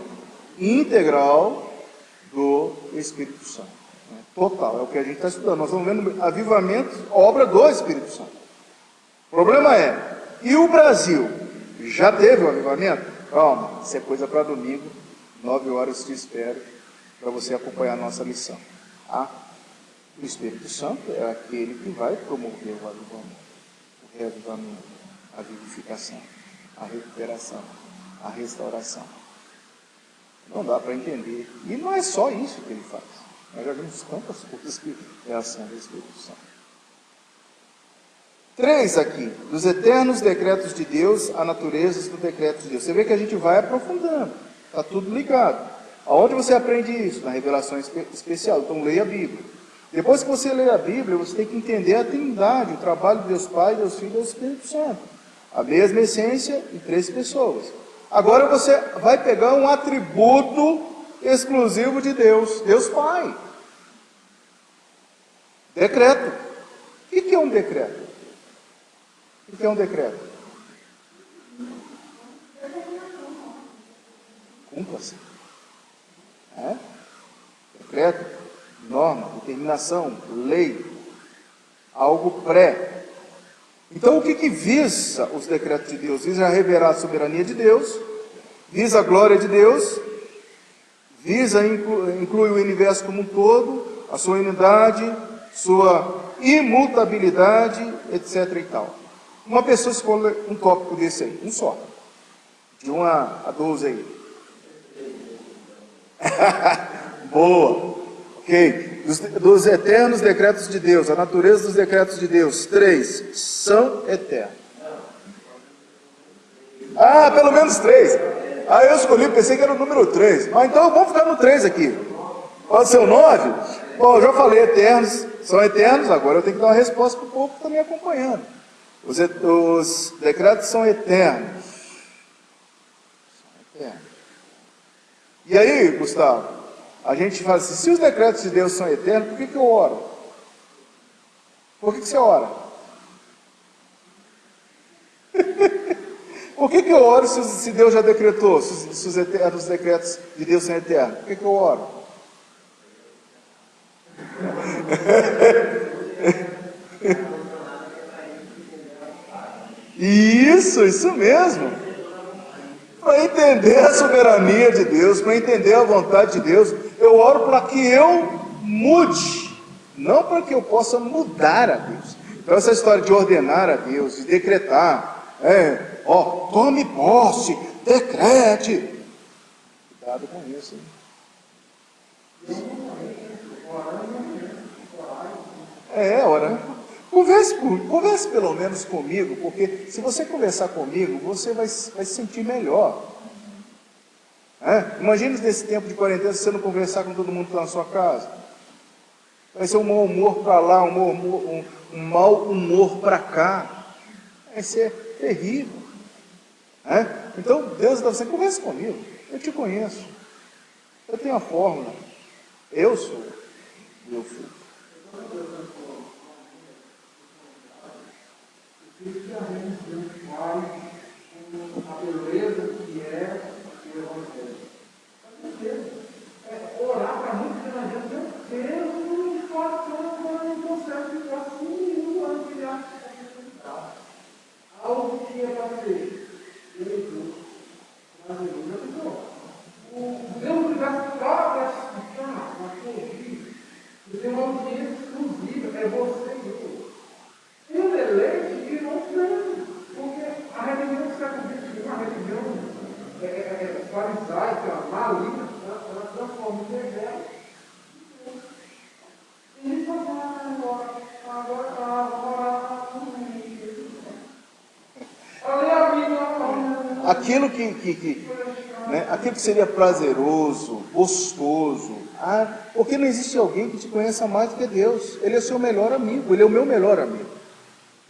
integral do Espírito Santo. Total, é o que a gente está estudando. Nós estamos vendo avivamento, obra do Espírito Santo. O problema é, e o Brasil? Já teve o avivamento? Calma, isso é coisa para domingo, 9 horas te espero, para você acompanhar a nossa lição. Tá? O Espírito Santo é aquele que vai promover o avivamento, o reavivamento, a vivificação, a recuperação, a restauração. Não dá para entender. E não é só isso que ele faz. Nós já vimos tantas coisas que é a ação do Espírito Santo. 3 aqui, dos eternos decretos de Deus, a natureza do decreto de Deus. Você vê que a gente vai aprofundando, está tudo ligado. Aonde você aprende isso? Na revelação especial. Então leia a Bíblia. Depois que você lê a Bíblia, você tem que entender a Trindade, o trabalho de Deus Pai, Deus Filho e Deus Espírito Santo. A mesma essência em 3 pessoas. Agora você vai pegar um atributo exclusivo de Deus, Deus Pai. Decreto. O que é um decreto? O que é um decreto? Cumpra-se. Decreto, norma, determinação, lei, algo pré. Então o que visa os decretos de Deus? Visa revelar a soberania de Deus, visa a glória de Deus, visa inclui o universo como um todo, a sua unidade, sua imutabilidade, etc. e tal. Uma pessoa escolhe um tópico desse aí, um só, de 1 a 12 aí. Boa, ok. Dos eternos decretos de Deus, a natureza dos decretos de Deus, 3, são eternos. Pelo menos 3. Eu escolhi, pensei que era o número 3. Mas então vamos ficar no 3 aqui. Pode ser o 9? Bom, eu já falei, eternos, são eternos, agora eu tenho que dar uma resposta para o povo que está me acompanhando. Os decretos são eternos. E aí, Gustavo, a gente fala assim, se os decretos de Deus são eternos, por que eu oro? Por que você ora? Por que eu oro se Deus já decretou, se os decretos de Deus são eternos? Por que eu oro? Isso mesmo. Para entender a soberania de Deus, para entender a vontade de Deus, eu oro para que eu mude, não para que eu possa mudar a Deus. Então essa história de ordenar a Deus, de decretar, tome posse, decrete. Cuidado com isso, hein? Ora, converse pelo menos comigo, porque se você conversar comigo, você vai se sentir melhor. Imagine nesse tempo de quarentena, se você não conversar com todo mundo que está na sua casa. Vai ser um mau humor para lá, um mau humor para cá. Vai ser terrível. Então, Deus está dizendo, converse comigo. Eu te conheço. Eu tenho a fórmula. Eu sou meu filho. A beleza que é o Evangelho. Orar para muitos que não adianta, meu Deus, o coração não consegue ficar assim, um ano de atividade. Algo que é para ser Jesus, mas Jesus já ficou. O Deus universo para explicar, para corrigir, e tem uma audiência exclusiva, é você e eu. E o deleite que não tem, porque a religião do século XXI, a religião farisaica, maligna, ela transforma em reverso. E aquilo aquilo que seria prazeroso, gostoso, porque não existe alguém que te conheça mais do que Deus. Ele é o seu melhor amigo, ele é o meu melhor amigo.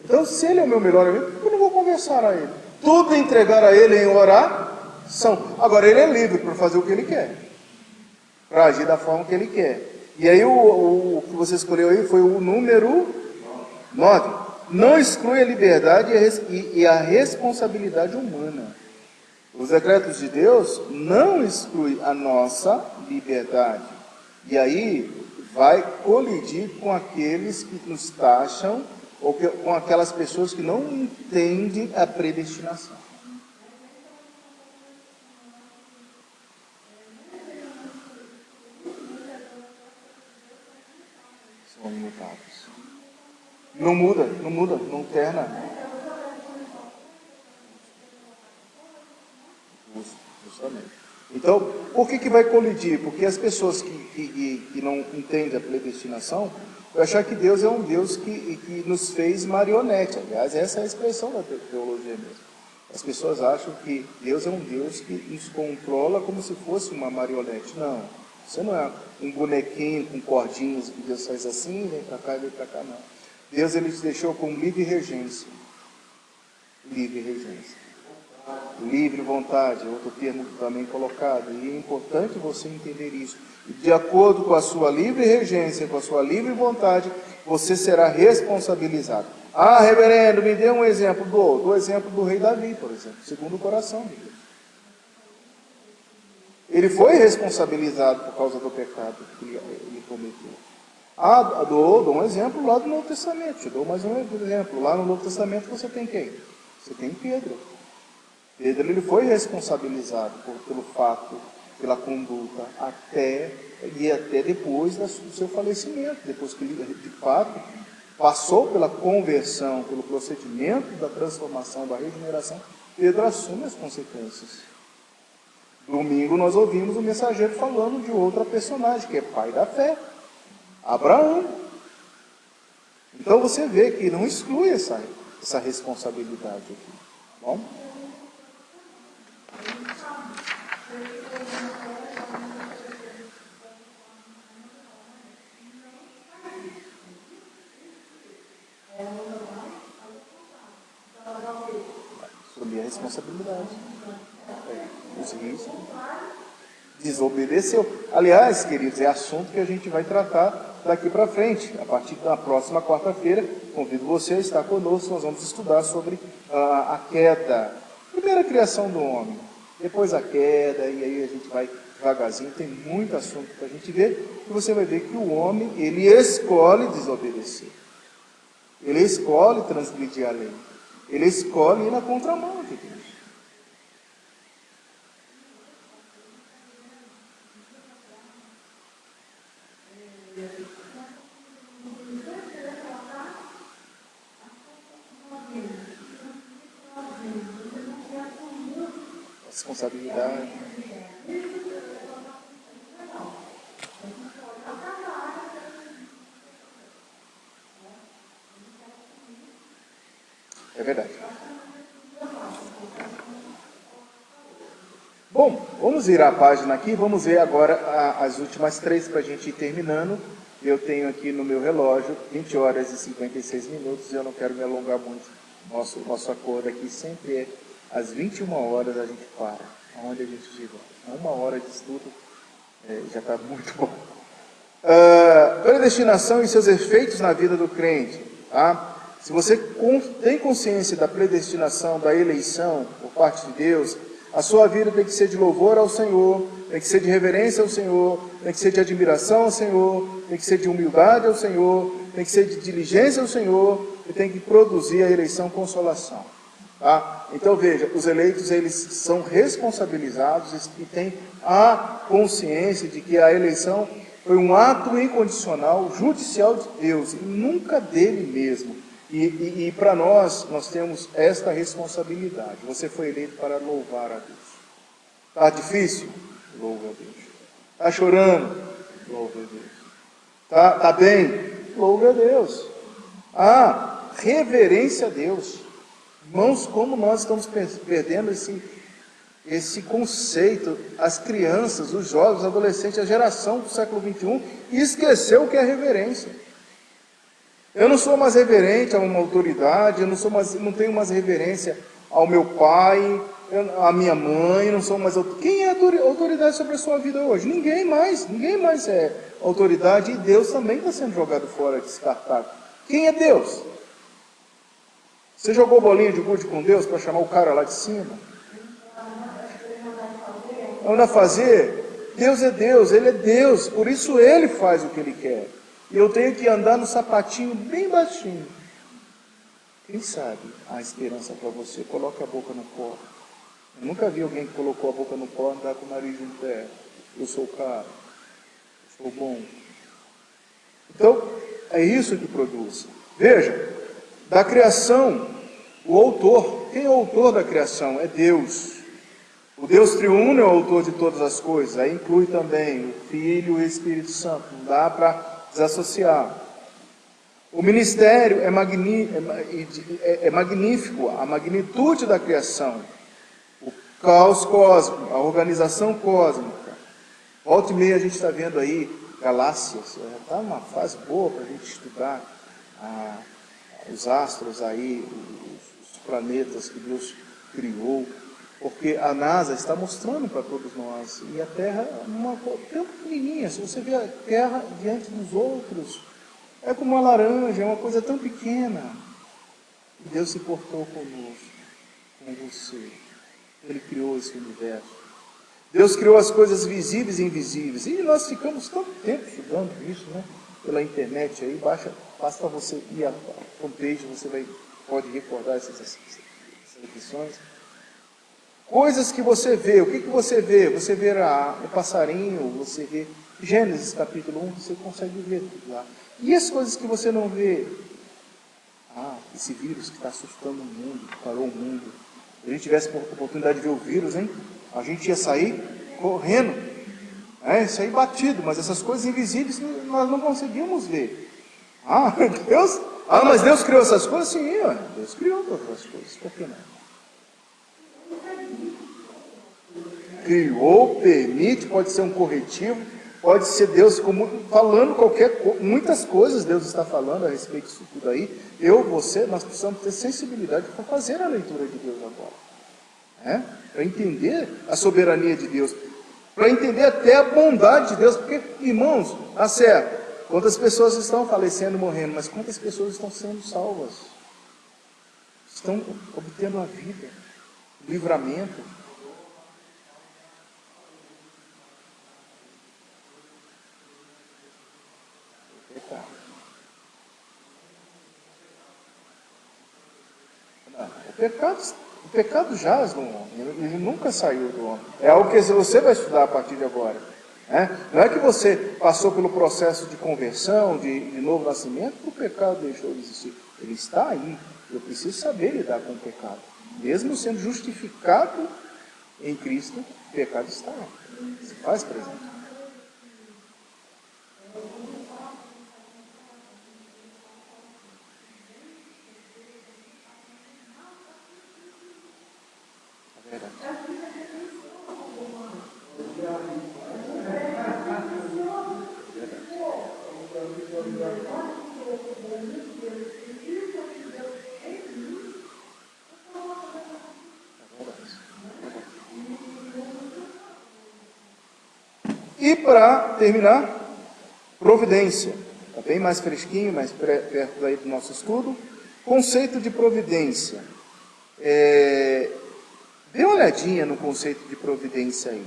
Então, se ele é o meu melhor amigo, eu não vou conversar a ele. Tudo entregar a ele em oração. Agora, ele é livre para fazer o que ele quer, para agir da forma que ele quer. E aí, o que você escolheu aí foi o número 9. Não exclui a liberdade e a responsabilidade humana. Os decretos de Deus não excluem a nossa liberdade. E aí vai colidir com aqueles que nos taxam, ou com aquelas pessoas que não entendem a predestinação. São imutáveis. Não muda, não terna. Justamente. Então, por que vai colidir? Porque as pessoas que não entendem a predestinação vão achar que Deus é um Deus que nos fez marionete. Aliás, essa é a expressão da teologia mesmo. As pessoas acham que Deus é um Deus que nos controla como se fosse uma marionete. Não, você não é um bonequinho com cordinhas que Deus faz assim, vem para cá, vem para cá, não. Deus, ele te deixou com livre regência. Livre regência. Livre vontade, outro termo também colocado, e é importante você entender isso. De acordo com a sua livre regência, com a sua livre vontade, você será responsabilizado. Reverendo, me dê um exemplo. Do exemplo do rei Davi, por exemplo, segundo o coração de Deus. Ele foi responsabilizado por causa do pecado que ele cometeu. Dou um exemplo lá do Novo Testamento. Te dou mais um exemplo. Lá no Novo Testamento você tem quem? Você tem Pedro. Pedro, ele foi responsabilizado pelo fato, pela conduta, até depois do seu falecimento, depois que ele, de fato, passou pela conversão, pelo procedimento da transformação, da regeneração, Pedro assume as consequências. Domingo nós ouvimos o mensageiro falando de outra personagem, que é pai da fé, Abraão. Então você vê que não exclui essa responsabilidade aqui. Bom? Assumir a responsabilidade. Os riscos. Desobedeceu. Aliás, queridos, é assunto que a gente vai tratar daqui para frente. A partir da próxima quarta-feira, convido você a estar conosco. Nós vamos estudar sobre a queda. Primeira criação do homem, depois a queda, e aí a gente vai devagarzinho. Tem muito assunto para a gente ver. E você vai ver que o homem, ele escolhe desobedecer. Ele escolhe transgredir a lei. Ele escolhe ir na contramão de Deus. responsabilidade. É verdade. Bom, vamos virar a página aqui, vamos ver agora as últimas 3 para a gente ir terminando. Eu tenho aqui no meu relógio 20 horas e 56 minutos e eu não quero me alongar muito. Nosso acordo aqui sempre é às 21 horas a gente para, aonde a gente chegou. 1 hora de estudo já está muito bom. Predestinação e seus efeitos na vida do crente. Tá? Se você tem consciência da predestinação, da eleição por parte de Deus, a sua vida tem que ser de louvor ao Senhor, tem que ser de reverência ao Senhor, tem que ser de admiração ao Senhor, tem que ser de humildade ao Senhor, tem que ser de diligência ao Senhor, e tem que produzir a eleição consolação. Tá? Então veja, os eleitos eles são responsabilizados e têm a consciência de que a eleição foi um ato incondicional, judicial de Deus, e nunca dele mesmo. E para nós temos esta responsabilidade. Você foi eleito para louvar a Deus. Está difícil? Louva a Deus. Está chorando? Louva a Deus. Tá bem? Louva a Deus. Reverência a Deus. Irmãos, como nós estamos perdendo esse conceito, as crianças, os jovens, os adolescentes, a geração do século XXI, esqueceu o que é reverência. Eu não sou mais reverente a uma autoridade, eu não tenho mais reverência ao meu pai, à minha mãe, não sou mais Quem é autoridade sobre a sua vida hoje? Ninguém mais é autoridade, e Deus também está sendo jogado fora, descartado. Quem é Deus? Você jogou bolinha de gude com Deus para chamar o cara lá de cima? Anda a fazer? Deus é Deus, Ele é Deus, por isso Ele faz o que Ele quer. E eu tenho que andar no sapatinho bem baixinho. Quem sabe a esperança para você? Coloque a boca no pó. Eu nunca vi alguém que colocou a boca no pó andar com o nariz em pé. Eu sou o cara. Eu sou bom. Então, é isso que produz. Veja, da criação, o autor. Quem é o autor da criação? É Deus. O Deus triuno é o autor de todas as coisas. Aí inclui também o Filho e o Espírito Santo. Não dá para desassociar. O ministério é magnífico, a magnitude da criação, o caos cósmico, a organização cósmica. Volta e meia a gente está vendo aí galáxias, está uma fase boa para a gente estudar os astros aí, os planetas que Deus criou, porque a NASA está mostrando para todos nós, e a Terra é uma coisa tão pequenininha. Se você vê a Terra diante dos outros, é como uma laranja, é uma coisa tão pequena. E Deus se portou conosco, com você. Ele criou esse universo. Deus criou as coisas visíveis e invisíveis, e nós ficamos tanto tempo estudando isso, né? Pela internet aí, basta você ir à homepage, você pode recordar essas lições. Coisas que você vê, o que você vê? Você vê o passarinho, você vê Gênesis capítulo 1, você consegue ver tudo lá. E as coisas que você não vê? Esse vírus que está assustando o mundo, que parou o mundo. Se a gente tivesse a oportunidade de ver o vírus, hein? A gente ia sair correndo, sair batido, mas essas coisas invisíveis nós não conseguimos ver. Mas Deus criou essas coisas? Sim, Deus criou todas as coisas, por que não? Criou, permite, pode ser um corretivo, pode ser Deus falando muitas coisas Deus está falando a respeito disso tudo aí. Você, nós precisamos ter sensibilidade para fazer a leitura de Deus agora. Para entender a soberania de Deus, para entender até a bondade de Deus, porque, irmãos, tá certo, quantas pessoas estão falecendo, morrendo, mas quantas pessoas estão sendo salvas? Estão obtendo a vida, o livramento. O pecado jaz no homem, ele nunca saiu do homem. É algo que você vai estudar a partir de agora. Não é que você passou pelo processo de conversão, de novo nascimento, que o pecado deixou de existir. Ele está aí. Eu preciso saber lidar com o pecado. Mesmo sendo justificado Em Cristo, o pecado está. Se faz presente. É verdade. E para terminar, providência. Está bem mais fresquinho, mais perto aí do nosso estudo. Conceito de providência. Dê uma olhadinha no conceito de providência aí.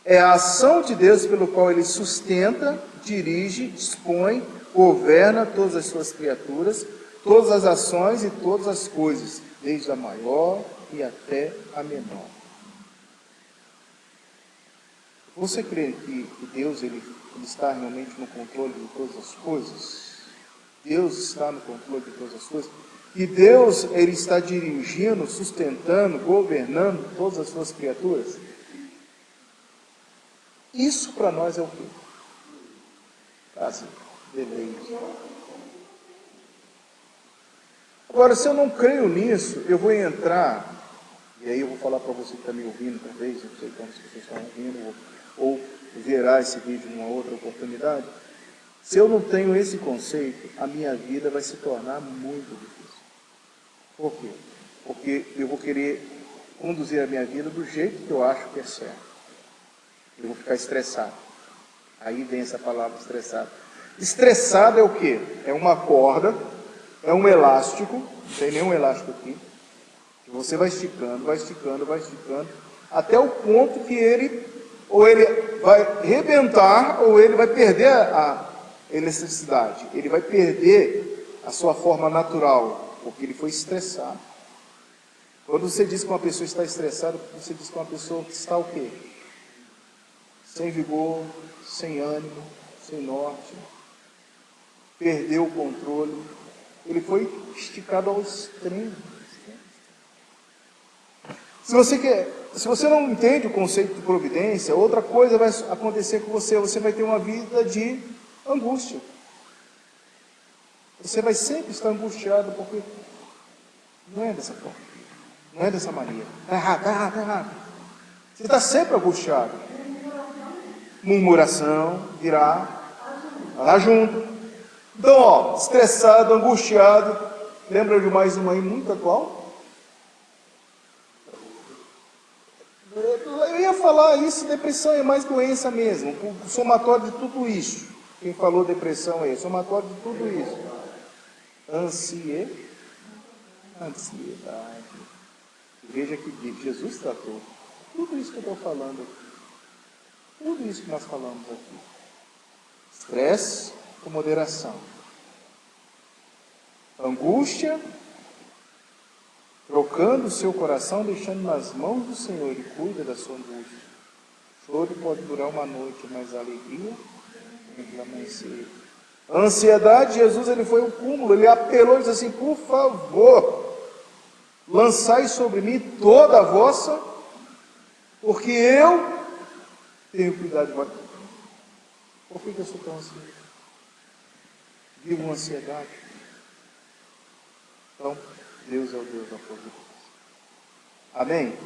É a ação de Deus pelo qual Ele sustenta, dirige, dispõe, governa todas as suas criaturas, todas as ações e todas as coisas, desde a maior e até a menor. Você crê que Deus ele está realmente no controle de todas as coisas? Deus está no controle de todas as coisas? E Deus ele está dirigindo, sustentando, governando todas as suas criaturas? Isso para nós é o quê? Prazer, deleite. Agora, se eu não creio nisso, eu vou entrar, e aí eu vou falar para você que está me ouvindo, talvez, não sei quantas pessoas estão ouvindo, ou verá esse vídeo numa outra oportunidade. Se eu não tenho esse conceito, a minha vida vai se tornar muito difícil. Por quê? Porque eu vou querer conduzir a minha vida do jeito que eu acho que é certo. Eu vou ficar estressado. Aí vem essa palavra estressado. Estressado é o quê? É uma corda, é um elástico, não tem nenhum elástico aqui, que você vai esticando, vai esticando, vai esticando, até o ponto que ele, ou ele vai rebentar, ou ele vai perder a elasticidade, ele vai perder a sua forma natural, porque ele foi estressado. Quando você diz que uma pessoa está estressada, você diz que uma pessoa está o quê? Sem vigor, sem ânimo, sem norte, perdeu o controle, ele foi esticado ao extremo. Se você não entende o conceito de providência, outra coisa vai acontecer com você, você vai ter uma vida de angústia. Você vai sempre estar angustiado, porque não é dessa forma, não é dessa maneira. Está errado, está errado, está errado. Você está sempre angustiado. Murmuração virá lá junto. Então, ó, estressado, angustiado. Lembra de mais uma aí muito atual? Eu ia falar isso, depressão é mais doença mesmo. O somatório de tudo isso. Quem falou depressão é o somatório de tudo isso. Ansiedade. Veja que Jesus tratou tudo isso que eu estou falando aqui. Tudo isso que nós falamos aqui. Estresse com moderação. Angústia, trocando o seu coração, deixando nas mãos do Senhor. Ele cuida da sua angústia. Choro pode durar uma noite, mas a alegria tem que amanhecer. A ansiedade, Jesus ele foi o cúmulo. Ele apelou e disse assim: por favor, lançai sobre mim toda a vossa, porque eu tenho cuidado de vós. Por que eu sou tão ansioso? Vivo uma ansiedade. Então, Deus é o Deus da providência. Amém?